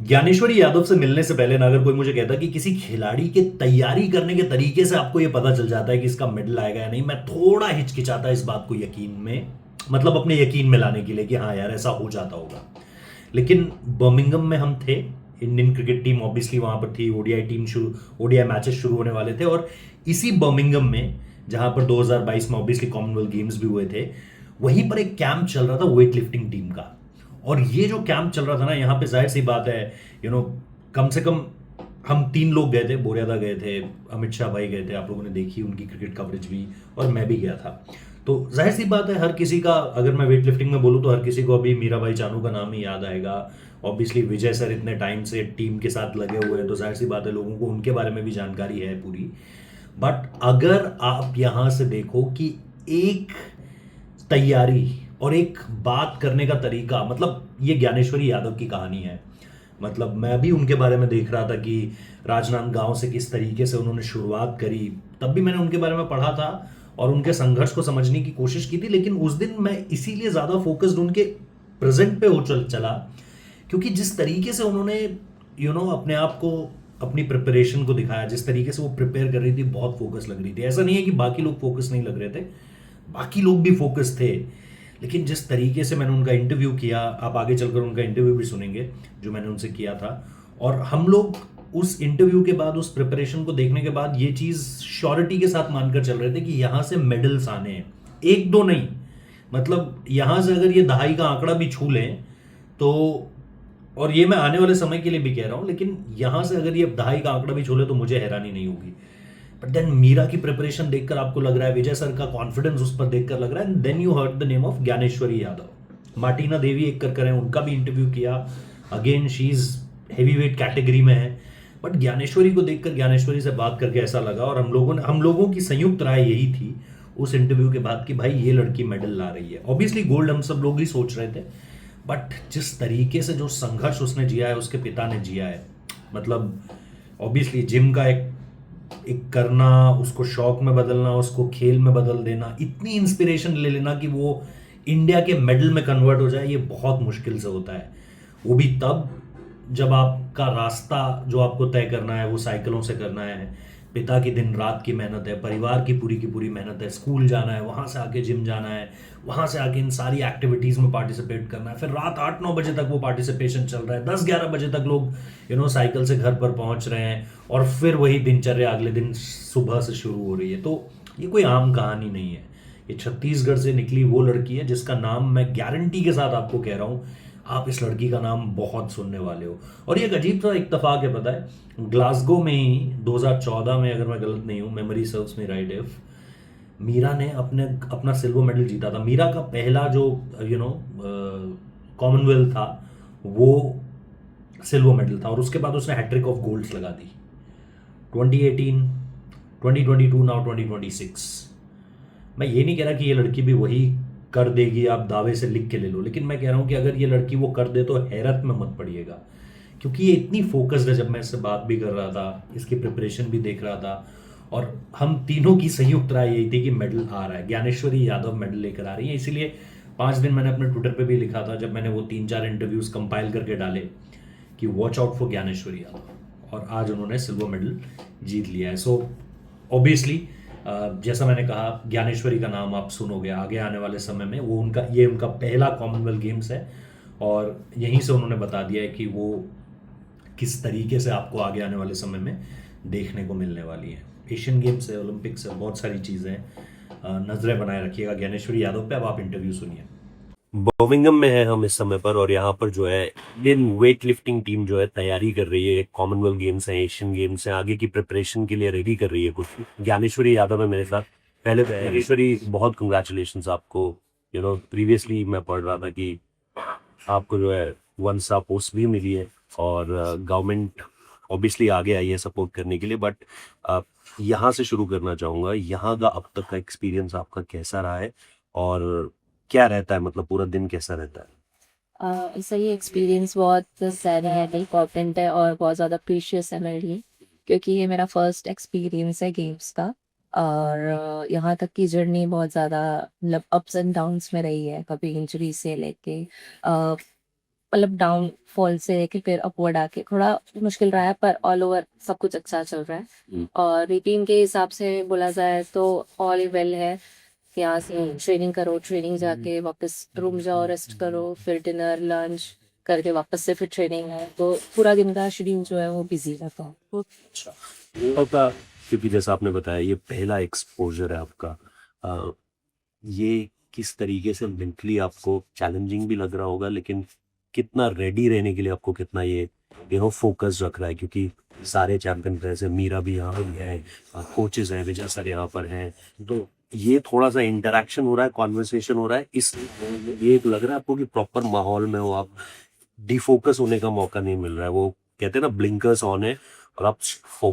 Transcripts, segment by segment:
ज्ञानेश्वरी यादव से मिलने से पहले ना अगर कोई मुझे कहता कि किसी खिलाड़ी के तैयारी करने के तरीके से आपको ये पता चल जाता है कि इसका मेडल आएगा या नहीं, मैं थोड़ा हिचकिचाता इस बात को यकीन में, मतलब अपने यकीन में लाने के लिए कि हाँ यार ऐसा हो जाता होगा। लेकिन बर्मिंघम में हम थे, इंडियन क्रिकेट टीम ऑब्वियसली वहां पर थी, ओडीआई टीम शुरू, ओडीआई मैचेस शुरू होने वाले थे, और इसी बर्मिंघम में जहां पर 2022 में ऑब्वियसली कॉमनवेल्थ गेम्स भी हुए थे, वहीं पर एक कैंप चल रहा था वेट लिफ्टिंग टीम का। और ये जो कैंप चल रहा था ना, यहाँ पे जाहिर सी बात है, यू नो, कम से कम हम 3 लोग गए थे, बोरियादा गए थे, अमित शाह भाई गए थे, आप लोगों ने देखी उनकी क्रिकेट कवरेज भी, और मैं भी गया था। तो जाहिर सी बात है हर किसी का, अगर मैं वेट लिफ्टिंग में बोलूँ तो हर किसी को अभी मीरा भाई चानू का नाम ही याद आएगा। ऑब्वियसली विजय सर इतने टाइम से टीम के साथ लगे हुए हैं, तो जाहिर सी बात है लोगों को उनके बारे में भी जानकारी है पूरी। बट अगर आप यहाँ से देखो कि एक तैयारी और एक बात करने का तरीका, मतलब ये ज्ञानेश्वरी यादव की कहानी है। मतलब मैं भी उनके बारे में देख रहा था कि राजनांदगांव से किस तरीके से उन्होंने शुरुआत करी, तब भी मैंने उनके बारे में पढ़ा था और उनके संघर्ष को समझने की कोशिश की थी। लेकिन उस दिन मैं इसीलिए ज़्यादा फोकस्ड उनके प्रेजेंट पे हो चला, क्योंकि जिस तरीके से उन्होंने अपने आप को, अपनी प्रिपरेशन को दिखाया, जिस तरीके से वो प्रिपेयर कर रही थी, बहुत फोकस लग रही थी। ऐसा नहीं है कि बाकी लोग फोकस नहीं लग रहे थे, बाकी लोग भी फोकस थे। लेकिन जिस तरीके से मैंने उनका इंटरव्यू किया, आप आगे चलकर उनका इंटरव्यू भी सुनेंगे जो मैंने उनसे किया था, और हम लोग उस इंटरव्यू के बाद, उस प्रिपरेशन को देखने के बाद ये चीज़ श्योरिटी के साथ मानकर चल रहे थे कि यहाँ से मेडल्स आने हैं, एक दो नहीं। मतलब यहाँ से अगर ये दहाई का आंकड़ा भी छू लें तो, और ये मैं आने वाले समय के लिए भी कह रहा हूँ, लेकिन यहाँ से अगर ये दहाई का आंकड़ा भी छू ले तो मुझे हैरानी नहीं होगी। बट देन मीरा की प्रिपरेशन देखकर आपको लग रहा है, विजय सर का कॉन्फिडेंस उस पर देखकर लग रहा है, then you heard the name of Gyaneshwari Yadav. Martina Devi एक कर हैं, उनका भी इंटरव्यू किया, again she is heavy weight category में है। बट ज्ञानेश्वरी को देखकर, ज्ञानेश्वरी से बात करके ऐसा लगा, और हम लोगों की संयुक्त राय यही थी उस इंटरव्यू के बाद कि भाई ये लड़की मेडल ला रही है। ऑब्वियसली गोल्ड हम सब लोग ही सोच रहे थे, बट जिस तरीके से जो संघर्ष उसने जिया है, उसके पिता ने जिया है, मतलब ऑब्वियसली जिम का एक एक करना, उसको शौक में बदलना, उसको खेल में बदल देना, इतनी इंस्पिरेशन ले लेना कि वो इंडिया के मेडल में कन्वर्ट हो जाए, ये बहुत मुश्किल से होता है। वो भी तब जब आपका रास्ता जो आपको तय करना है वो साइकिलों से करना है, पिता की दिन रात की मेहनत है, परिवार की पूरी मेहनत है, स्कूल जाना है, वहाँ से आके जिम जाना है, वहाँ से आके इन सारी एक्टिविटीज़ में पार्टिसिपेट करना है, फिर रात 8-9 बजे तक वो पार्टिसिपेशन चल रहा है, 10-11 बजे तक लोग साइकिल से घर पर पहुँच रहे हैं, और फिर वही दिनचर्या अगले दिन सुबह से शुरू हो रही है। तो ये कोई आम कहानी नहीं है, ये छत्तीसगढ़ से निकली वो लड़की है जिसका नाम मैं गारंटी के साथ आपको कह रहा हूँ, आप इस लड़की का नाम बहुत सुनने वाले हो। और ये एक अजीब सा इत्तेफाक है, पता है, ग्लासगो में ही 2014 में, अगर मैं गलत नहीं हूँ, memory serves me right if, Meera ने अपना सिल्वर मेडल जीता था। मीरा का पहला जो कॉमनवेल्थ था वो सिल्वर मेडल था, और उसके बाद उसने हैट्रिक ऑफ गोल्ड्स लगा दी। 2018, 2022, नाउ 2026। मैं ये नहीं कह रहा कि ये लड़की भी वही कर देगी, आप दावे से लिख के ले लो, लेकिन मैं कह रहा हूँ कि अगर ये लड़की वो कर दे तो हैरत में मत पड़िएगा, क्योंकि ये इतनी फोकस्ड है। जब मैं इससे बात भी कर रहा था, इसकी प्रिपरेशन भी देख रहा था, और हम तीनों की संयुक्त राय यही थी कि मेडल आ रहा है, ज्ञानेश्वरी यादव मेडल लेकर आ रही है। इसीलिए 5 दिन मैंने अपने ट्विटर पे भी लिखा था, जब मैंने वो 3-4 इंटरव्यूज कंपाइल करके डाले, कि watch out for Dnyaneshwari Yadav, और आज उन्होंने सिल्वर मेडल जीत लिया है। सो ऑब्वियसली जैसा मैंने कहा, ज्ञानेश्वरी का नाम आप सुनोगे आगे आने वाले समय में, वो उनका पहला कॉमनवेल्थ गेम्स है, और यहीं से उन्होंने बता दिया है कि वो किस तरीके से आपको आगे आने वाले समय में देखने को मिलने वाली है। एशियन गेम्स है, ओलंपिक्स है, बहुत सारी चीज़ें हैं, नजरें बनाए रखिएगा ज्ञानेश्वरी यादव पे। अब आप इंटरव्यू सुनिए। बर्मिंघम में है हम इस समय पर, और यहाँ पर जो है इंडियन वेट लिफ्टिंग टीम जो है तैयारी कर रही है। कॉमनवेल्थ गेम्स हैं, एशियन गेम्स हैं, आगे की प्रिपरेशन के लिए रेडी कर रही है कुछ। ज्ञानेश्वरी यादव है मेरे साथ। पहले तो ज्ञानेश्वरी, बहुत कंग्रेचुलेशन आपको। प्रीवियसली मैं पढ़ रहा था कि आपको जो है 1 स्टार पोस्ट भी मिली है, और गवर्नमेंट ऑब्वियसली आगे आई है सपोर्ट करने के लिए। बट यहाँ से शुरू करना चाहूँगा, यहाँ का अब तक का एक्सपीरियंस आपका कैसा रहा है, और क्या रहता है, मतलब पूरा दिन कैसा रहता है? सही एक्सपीरियंस बहुत सैड है, इम्पोर्टेंट है और बहुत ज़्यादा प्रीशियस है मेरे लिए, क्योंकि ये मेरा फर्स्ट एक्सपीरियंस है गेम्स का। और यहाँ तक की जर्नी बहुत ज़्यादा मतलब अप्स एंड डाउन्स में रही है, कभी इंजरी से लेके मतलब डाउनफॉल से लेके फिर अपवर्ड आके थोड़ा मुश्किल रहा है, पर ऑल ओवर सब कुछ अच्छा चल रहा है। और रूटीन के हिसाब से बोला जाए तो ऑल वेल है। यहाँ से ट्रेनिंग करो, ट्रेनिंग जाके वापस रूम जाओ, रेस्ट करो, फिर डिनर लंच करके वापस से फिर ट्रेनिंग है, तो पूरा दिन का शेड्यूल जो है वो बिजी रहता है। आपका, क्योंकि जैसा आपने बताया ये पहला एक्सपोजर है आपका, ये किस तरीके से मेंटली आपको चैलेंजिंग भी लग रहा होगा, लेकिन कितना रेडी रहने के लिए आपको कितना ये फोकस रख रहा है, क्योंकि सारे चैंपियन जैसे मीरा भी यहाँ पे है, कोचेस हैं, विजय सर यहाँ पर हैं, तो ये थोड़ा सा इंटरेक्शन हो रहा है, कॉन्वर्सेशन हो रहा है, इस ये लग रहा है आपको कि प्रॉपर माहौल में हो आप, डिफोकस होने का मौका नहीं मिल रहा है, वो कहते हैं ना ब्लिंकर्स ऑन है और आप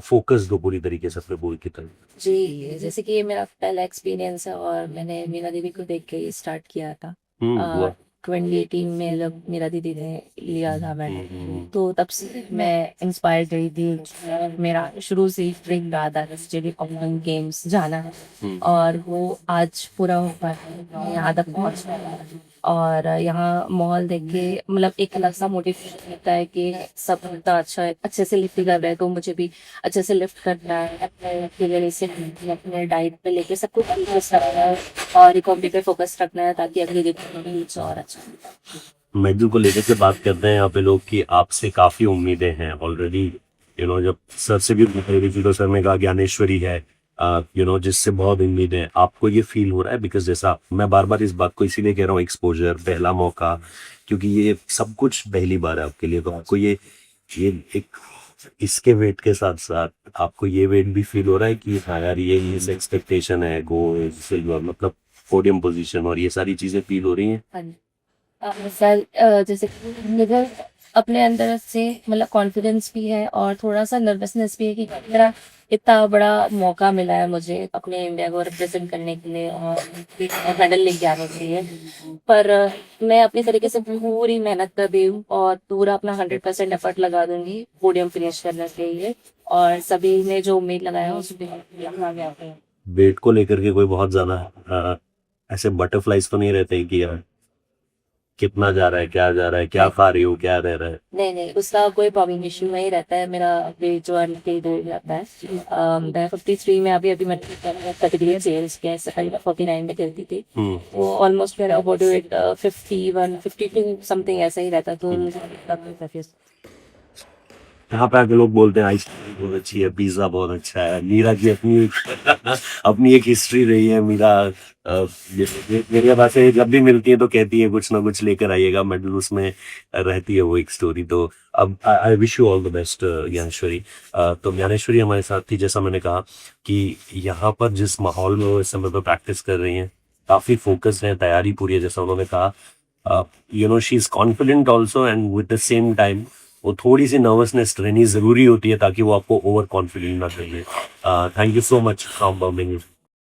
फोकस दो पूरी तरीके से अपने बोल की तरफ। जी, जैसे कि ये मेरा पहला एक्सपीरियंस है और मैंने मीरा दीदी को देख के ही स्टार्ट किया था। वाह। 2018 में जब मीरा दीदी ने लिया था मैंने, तो तब से मैं इंस्पायर रही थी। और मेरा शुरू से ही ड्रीम रहा था जेडी कॉमन गेम्स जाना है, और वो आज पूरा हो पाया है, मैं यहाँ तक पहुँच पाया। और यहाँ माहौल देख के मतलब एक अलग सा मोटिवेशन मिलता है कि सब इतना अच्छा है, अच्छे से लिफ्ट कर रहे हैं, तो मुझे भी अच्छे से लिफ्ट करना है, अपने क्लियर से अपने डाइट पे लेके सब कुछ फोकस रखना है और रिकवरी पे फोकस रखना है, ताकि अगले दिन कुछ और अच्छा हो। मेडल को लेकर के बात करते हैं यहाँ पे लोग कि आपसे काफी उम्मीदें हैं ऑलरेडी, जब सर से भी बात करी थी तो सर ने कहा ज्ञानेश्वरी है, जिससे बहुत उम्मीदें हैं। आपको ये फील हो रहा है, बिकॉज जैसा मैं बार बार इस बात को इसीलिए कह रहा हूँ, एक्सपोजर, पहला मौका, क्योंकि ये सब कुछ पहली बार है आपके लिए, तो आपको ये एक इसके वेट के साथ साथ आपको ये वेट भी फील हो रहा है कि हाँ यार ये इस एक्सपेक्टेशन है, गोल्ड सिल्वर मतलब पोडियम पोजीशन और ये सारी चीजें फील हो रही हैं। हाँ जी। सर, जैसे कि मुझे अपने अंदर से मतलब कॉन्फिडेंस भी है और थोड़ा सा नर्वसनेस भी है कि मेरा इतना बड़ा मौका मिला है मुझे अपने इंडिया को रिप्रेजेंट करने के लिए और मेडल लेके आने के लिए। पर मैं अपनी तरीके से पूरी मेहनत कर रही हूँ और पूरा अपना 100% एफर्ट लगा दूंगी पोडियम फिनिश करने के लिए, और सभी ने जो उम्मीद लगाया है उसमें लगा गया है। वेट को लेकर के कोई बहुत ज्यादा ऐसे बटरफ्लाइज तो नहीं रहते कि यार कितना जा रहा है, क्या जा रहा है, क्या खा रही हो, क्या रह रहा है? नहीं, उसका कोई प्रॉब्लम इश्यू नहीं रहता है। मेरा वेट जो अनस्टेबल रहता है। मैं 53 में अभी मैं 49 में करती थी, वो ऑलमोस्ट मेरा बॉडी वेट 51 52 समथिंग ऐसा ही रहता, तो मुझे यहाँ पे आके लोग बोलते हैं आइसक्रीम बहुत अच्छी है, पिज्जा बहुत अच्छा है। मीरा की अपनी अपनी एक हिस्ट्री रही है। मीरा मेरे पास से जब भी मिलती है तो कहती है कुछ ना कुछ लेकर आइएगा मेडल, उसमें रहती है वो एक स्टोरी। तो अब I wish you all the best Dnyaneshwari. तो ज्ञानेश्वरी हमारे साथ थी, जैसा मैंने कहा कि यहाँ पर जिस माहौल में वो इस समय पर प्रैक्टिस कर रही हैं, काफी फोकस है, तैयारी पूरी है, जैसा उन्होंने कहा। She is confident also and with the same time वो थोड़ी सी नर्वसनेस रहनी जरूरी होती है ताकि वो आपको ओवर कॉन्फिडेंट ना कर दे। Thank you so much from Birmingham.